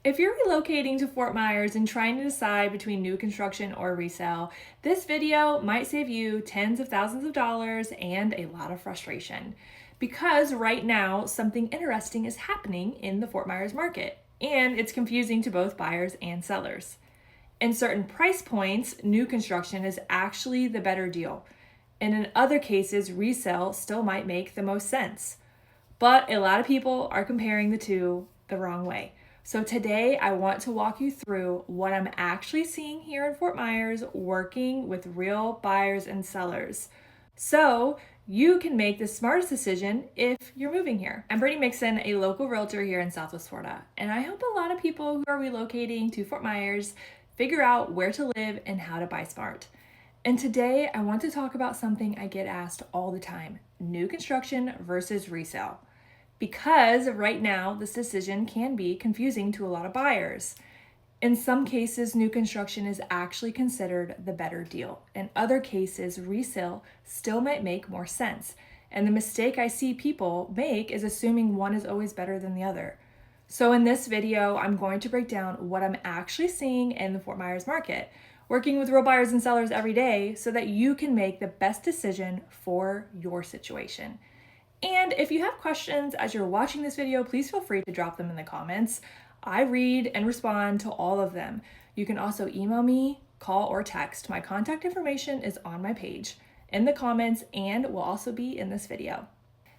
If you're relocating to Fort Myers and trying to decide between new construction or resale, this video might save you tens of thousands of dollars and a lot of frustration. Because right now, something interesting is happening in the Fort Myers market, and it's confusing to both buyers and sellers. In certain price points, new construction is actually the better deal, and in other cases, resale still might make the most sense. But a lot of people are comparing the two the wrong way. So today I want to walk you through what I'm actually seeing here in Fort Myers working with real buyers and sellers, so you can make the smartest decision if you're moving here. I'm Brittany Mixon, a local realtor here in Southwest Florida, and I help a lot of people who are relocating to Fort Myers figure out where to live and how to buy smart. And today I want to talk about something I get asked all the time: new construction versus resale. Because right now, this decision can be confusing to a lot of buyers. In some cases, new construction is actually considered the better deal. In other cases, resale still might make more sense. And the mistake I see people make is assuming one is always better than the other. So in this video, I'm going to break down what I'm actually seeing in the Fort Myers market, working with real buyers and sellers every day so that you can make the best decision for your situation. And if you have questions as you're watching this video, please feel free to drop them in the comments. I read and respond to all of them. You can also email me, call, or text. My contact information is on my page, in the comments, and will also be in this video.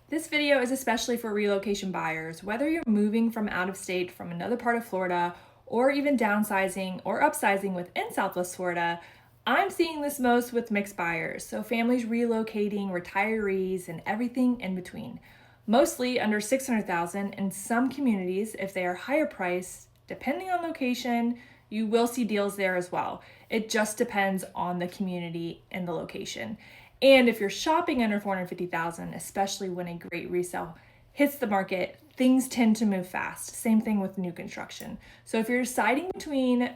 This video is especially for relocation buyers, whether you're moving from out of state from another part of Florida, or even downsizing or upsizing within Southwest Florida. I'm seeing this most with mixed buyers, so families relocating, retirees, and everything in between. Mostly under $600,000 in some communities. If they are higher priced, depending on location, you will see deals there as well. It just depends on the community and the location. And if you're shopping under $450,000, especially when a great resale hits the market, things tend to move fast. Same thing with new construction. So if you're deciding between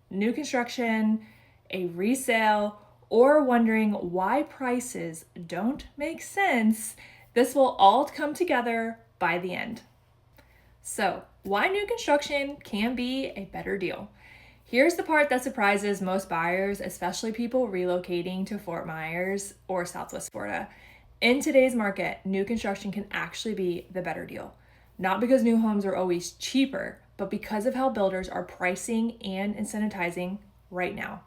new construction, a resale, or wondering why prices don't make sense, this will all come together by the end. So, why new construction can be a better deal? Here's the part that surprises most buyers, especially people relocating to Fort Myers or Southwest Florida. In today's market, new construction can actually be the better deal. Not because new homes are always cheaper, but because of how builders are pricing and incentivizing right now.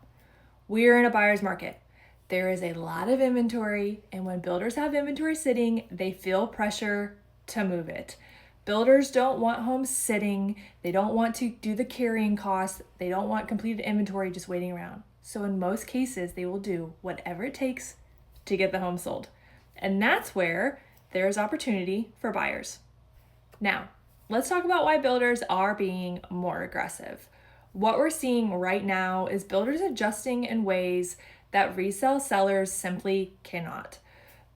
We're in a buyer's market. There is a lot of inventory, and when builders have inventory sitting, they feel pressure to move it. Builders don't want homes sitting. They don't want to do the carrying costs. They don't want completed inventory just waiting around. So in most cases, they will do whatever it takes to get the home sold. And that's where there's opportunity for buyers. Now, let's talk about why builders are being more aggressive. What we're seeing right now is builders adjusting in ways that resale sellers simply cannot.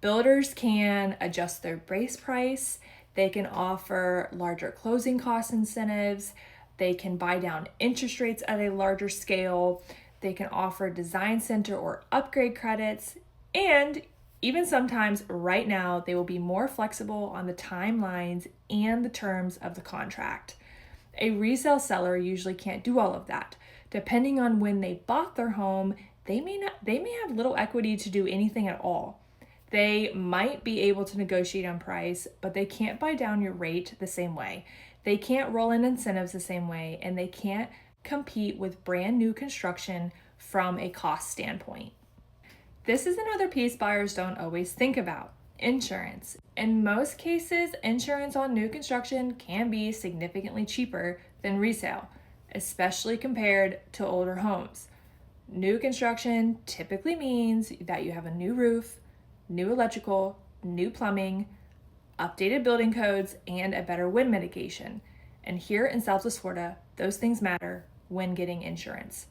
Builders can adjust their base price, they can offer larger closing cost incentives, they can buy down interest rates at a larger scale, they can offer design center or upgrade credits, and even sometimes right now they will be more flexible on the timelines and the terms of the contract. A resale seller usually can't do all of that. Depending on when they bought their home, they may have little equity to do anything at all. They might be able to negotiate on price, but they can't buy down your rate the same way. They can't roll in incentives the same way, and they can't compete with brand new construction from a cost standpoint. This is another piece buyers don't always think about: insurance. In most cases, insurance on new construction can be significantly cheaper than resale, especially compared to older homes. New construction typically means that you have a new roof, new electrical, new plumbing, updated building codes, and a better wind mitigation. And here in Southwest Florida, those things matter when getting insurance.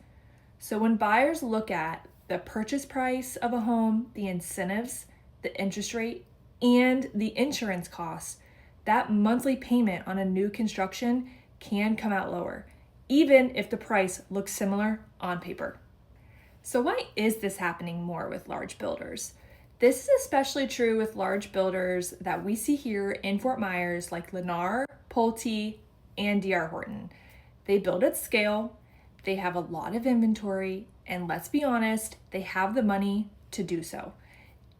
So when buyers look at the purchase price of a home, the incentives, the interest rate, and the insurance costs, that monthly payment on a new construction can come out lower, even if the price looks similar on paper. So why is this happening more with large builders? This is especially true with large builders that we see here in Fort Myers, like Lennar, Pulte, and D.R. Horton. They build at scale, they have a lot of inventory, and let's be honest, they have the money to do so.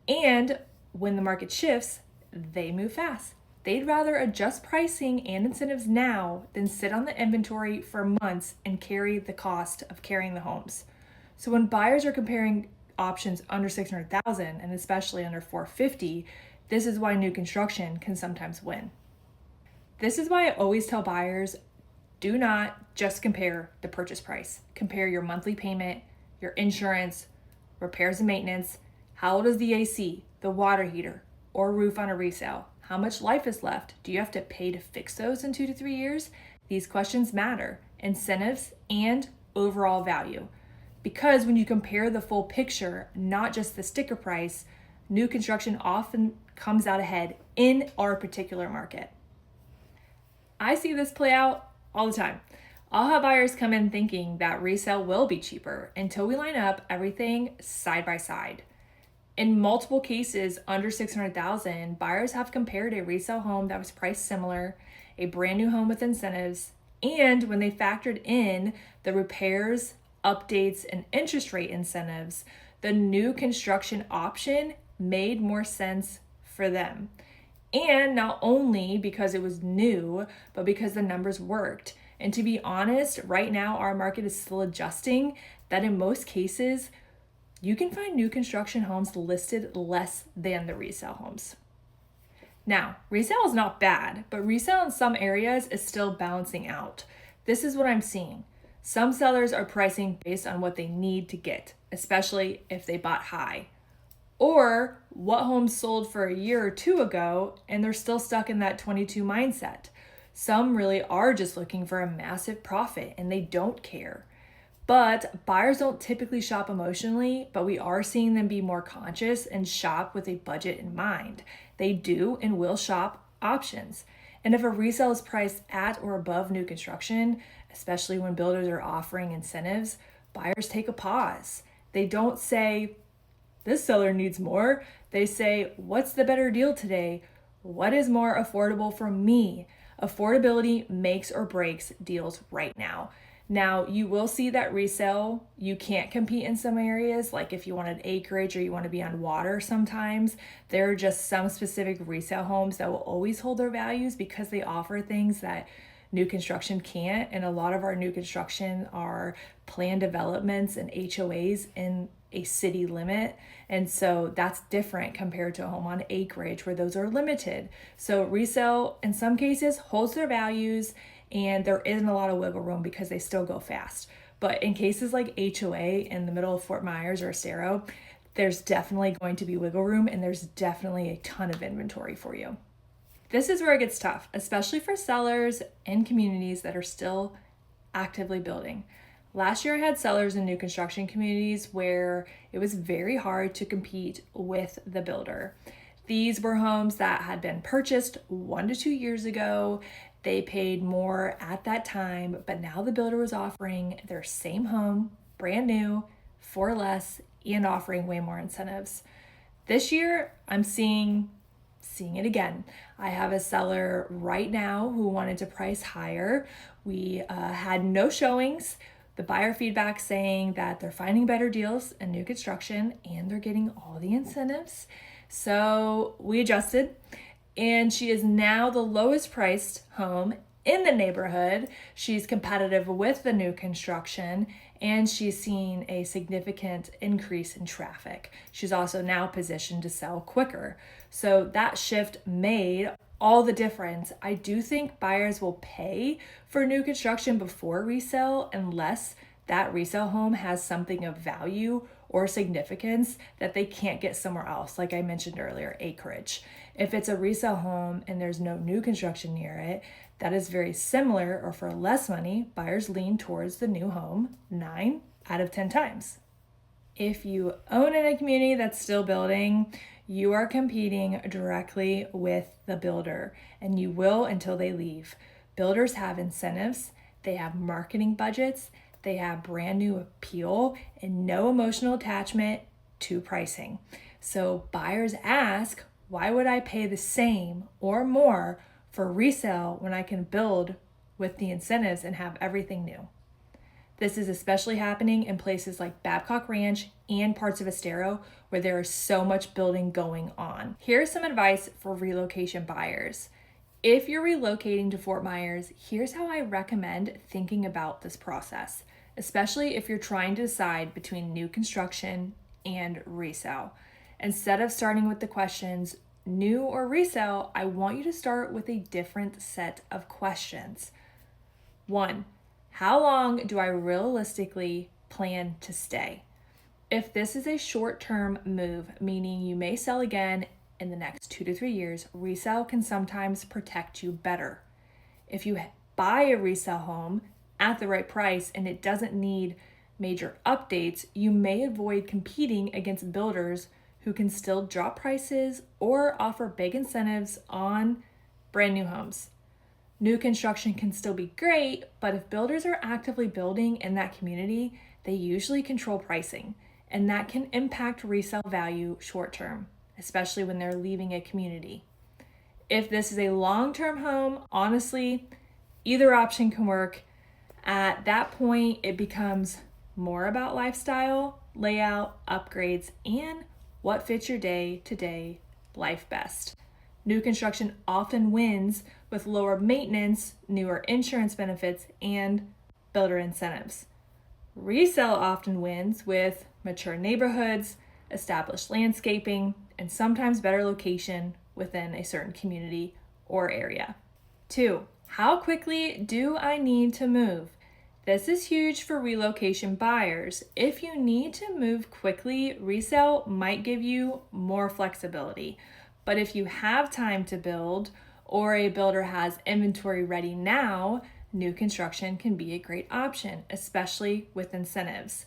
And when the market shifts, they move fast. They'd rather adjust pricing and incentives now than sit on the inventory for months and carry the cost of carrying the homes. So when buyers are comparing options under 600,000 and especially under 450, this is why new construction can sometimes win. This is why I always tell buyers, do not just compare the purchase price. Compare your monthly payment, your insurance, repairs and maintenance, how old is the AC, the water heater, or roof on a resale? How much life is left? Do you have to pay to fix those in 2 to 3 years? These questions matter. Incentives and overall value. Because when you compare the full picture, not just the sticker price, new construction often comes out ahead in our particular market. I see this play out all the time. I'll have buyers come in thinking that resale will be cheaper until we line up everything side by side. In multiple cases under 600,000, buyers have compared a resale home that was priced similar, a brand new home with incentives, and when they factored in the repairs, updates, and interest rate incentives, the new construction option made more sense for them. And not only because it was new, but because the numbers worked. And to be honest, right now our market is still adjusting that in most cases, you can find new construction homes listed less than the resale homes. Now, resale is not bad, but resale in some areas is still balancing out. This is what I'm seeing. Some sellers are pricing based on what they need to get, especially if they bought high. Or what homes sold for a year or two ago and they're still stuck in that 22 mindset. Some really are just looking for a massive profit and they don't care. But buyers don't typically shop emotionally, but we are seeing them be more conscious and shop with a budget in mind. They do and will shop options. And if a resale is priced at or above new construction, especially when builders are offering incentives, buyers take a pause. They don't say, this seller needs more. They say, what's the better deal today? What is more affordable for me? Affordability makes or breaks deals right now. Now, you will see that resale, you can't compete in some areas, like if you wanted acreage or you want to be on water sometimes. There are just some specific resale homes that will always hold their values because they offer things that new construction can't. And a lot of our new construction are planned developments and HOAs in a city limit. And so that's different compared to a home on acreage where those are limited. So resale in some cases holds their values and there isn't a lot of wiggle room because they still go fast. But in cases like HOA in the middle of Fort Myers or Estero, there's definitely going to be wiggle room and there's definitely a ton of inventory for you. This is where it gets tough, especially for sellers and communities that are still actively building. Last year I had sellers in new construction communities where it was very hard to compete with the builder. These were homes that had been purchased 1 to 2 years ago. They paid more at that time, but now the builder was offering their same home, brand new, for less, and offering way more incentives. This year, I'm seeing it again. I have a seller right now who wanted to price higher. We had no showings. The buyer feedback saying that they're finding better deals in new construction and they're getting all the incentives. So we adjusted. And she is now the lowest priced home in the neighborhood. She's competitive with the new construction and she's seen a significant increase in traffic. She's also now positioned to sell quicker. So that shift made all the difference. I do think buyers will pay for new construction before resale unless that resale home has something of value or significance that they can't get somewhere else. Like I mentioned earlier, acreage. If it's a resale home and there's no new construction near it, that is very similar or for less money, buyers lean towards the new home 9 out of 10 times. If you own in a community that's still building, you are competing directly with the builder and you will until they leave. Builders have incentives, they have marketing budgets, they have brand new appeal and no emotional attachment to pricing. So buyers ask, why would I pay the same or more for resale when I can build with the incentives and have everything new. This is especially happening in places like Babcock Ranch and parts of Estero where there is so much building going on. Here's some advice for relocation buyers. If you're relocating to Fort Myers, here's how I recommend thinking about this process, especially if you're trying to decide between new construction and resale. Instead of starting with the questions, new or resale, I want you to start with a different set of questions. 1. How long do I realistically plan to stay? If this is a short-term move, meaning you may sell again in the next 2 to 3 years, resale can sometimes protect you better. If you buy a resale home at the right price and it doesn't need major updates, you may avoid competing against builders who can still drop prices or offer big incentives on brand new homes. New construction can still be great, but if builders are actively building in that community, they usually control pricing, and that can impact resale value short term, especially when they're leaving a community. If this is a long-term home, honestly, either option can work. At that point, it becomes more about lifestyle, layout, upgrades, and what fits your day-to-day life best. New construction often wins with lower maintenance, newer insurance benefits, and builder incentives. Resale often wins with mature neighborhoods, established landscaping, and sometimes better location within a certain community or area. 2. How quickly do I need to move? This is huge for relocation buyers. If you need to move quickly, resale might give you more flexibility. But if you have time to build or a builder has inventory ready now, new construction can be a great option, especially with incentives.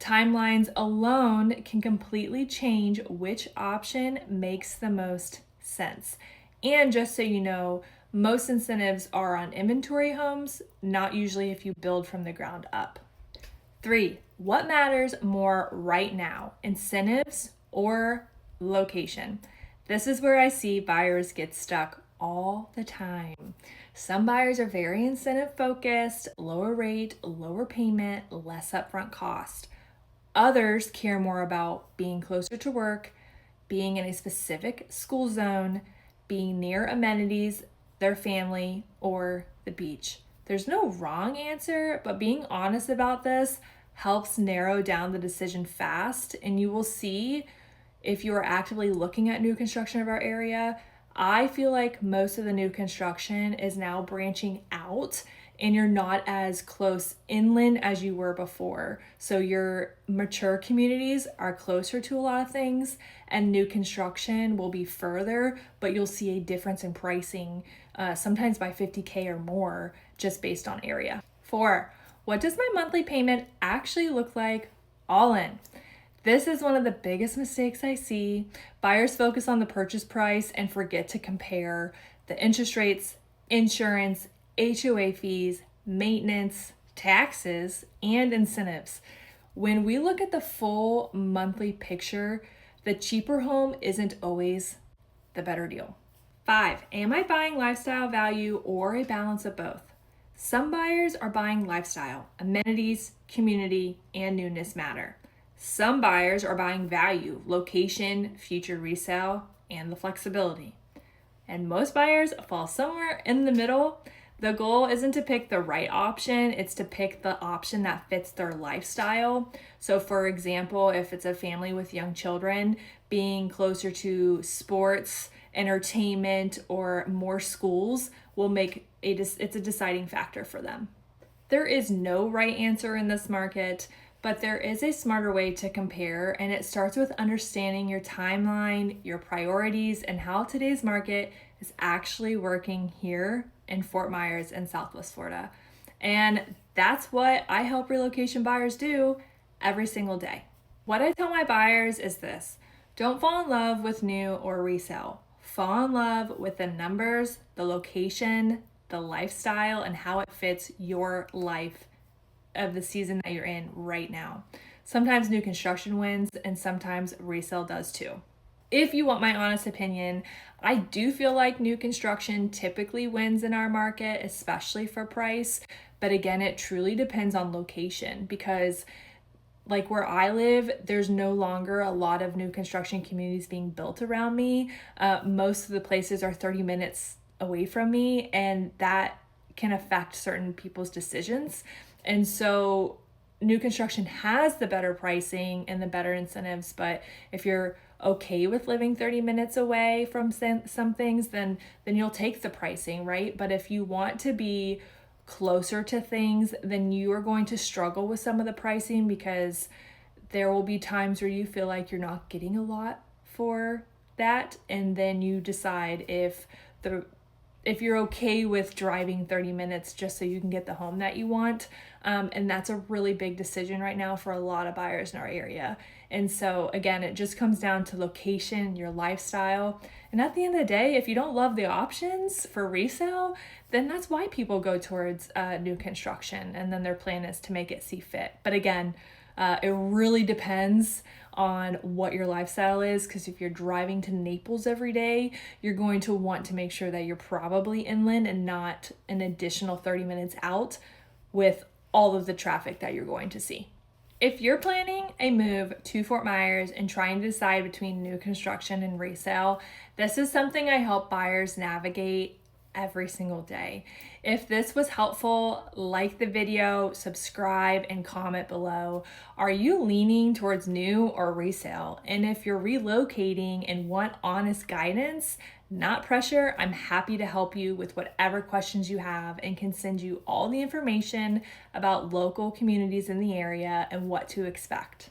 Timelines alone can completely change which option makes the most sense. And just so you know, most incentives are on inventory homes, not usually if you build from the ground up. 3, what matters more right now, incentives or location? This is where I see buyers get stuck all the time. Some buyers are very incentive focused, lower rate, lower payment, less upfront cost. Others care more about being closer to work, being in a specific school zone, being near amenities, their family, or the beach. There's no wrong answer, but being honest about this helps narrow down the decision fast, and you will see if you are actively looking at new construction of our area. I feel like most of the new construction is now branching out and you're not as close inland as you were before. So your mature communities are closer to a lot of things and new construction will be further, but you'll see a difference in pricing, sometimes by $50,000 or more, just based on area. 4, what does my monthly payment actually look like all in? This is one of the biggest mistakes I see. Buyers focus on the purchase price and forget to compare the interest rates, insurance, HOA fees, maintenance, taxes, and incentives. When we look at the full monthly picture, the cheaper home isn't always the better deal. 5, am I buying lifestyle value or a balance of both? Some buyers are buying lifestyle, amenities, community, and newness matter. Some buyers are buying value, location, future resale, and the flexibility. And most buyers fall somewhere in the middle. The goal isn't to pick the right option, it's to pick the option that fits their lifestyle. So for example, if it's a family with young children, being closer to sports, entertainment, or more schools will make it's a deciding factor for them. There is no right answer in this market, but there is a smarter way to compare, and it starts with understanding your timeline, your priorities, and how today's market is actually working here in Fort Myers and Southwest Florida. And that's what I help relocation buyers do every single day. What I tell my buyers is this: don't fall in love with new or resale. Fall in love with the numbers, the location, the lifestyle, and how it fits your life of the season that you're in right now. Sometimes new construction wins and sometimes resale does too. If you want my honest opinion, I do feel like new construction typically wins in our market, especially for price. But again, it truly depends on location because like where I live, there's no longer a lot of new construction communities being built around me. Most of the places are 30 minutes away from me, and that can affect certain people's decisions. And so, new construction has the better pricing and the better incentives. But if you're okay with living 30 minutes away from some things, then you'll take the pricing, right? But if you want to be closer to things, then you are going to struggle with some of the pricing because there will be times where you feel like you're not getting a lot for that, and then you decide if you're okay with driving 30 minutes just so you can get the home that you want. And that's a really big decision right now for a lot of buyers in our area. And so again, it just comes down to location, your lifestyle. And at the end of the day, if you don't love the options for resale, then that's why people go towards new construction. And then their plan is to make it see fit. But again, it really depends on what your lifestyle is, because if you're driving to Naples every day, you're going to want to make sure that you're probably inland and not an additional 30 minutes out with all of the traffic that you're going to see. If you're planning a move to Fort Myers and trying to decide between new construction and resale, this is something I help buyers navigate every single day. If this was helpful, like the video, subscribe, and comment below. Are you leaning towards new or resale? And if you're relocating and want honest guidance, not pressure, I'm happy to help you with whatever questions you have and can send you all the information about local communities in the area and what to expect.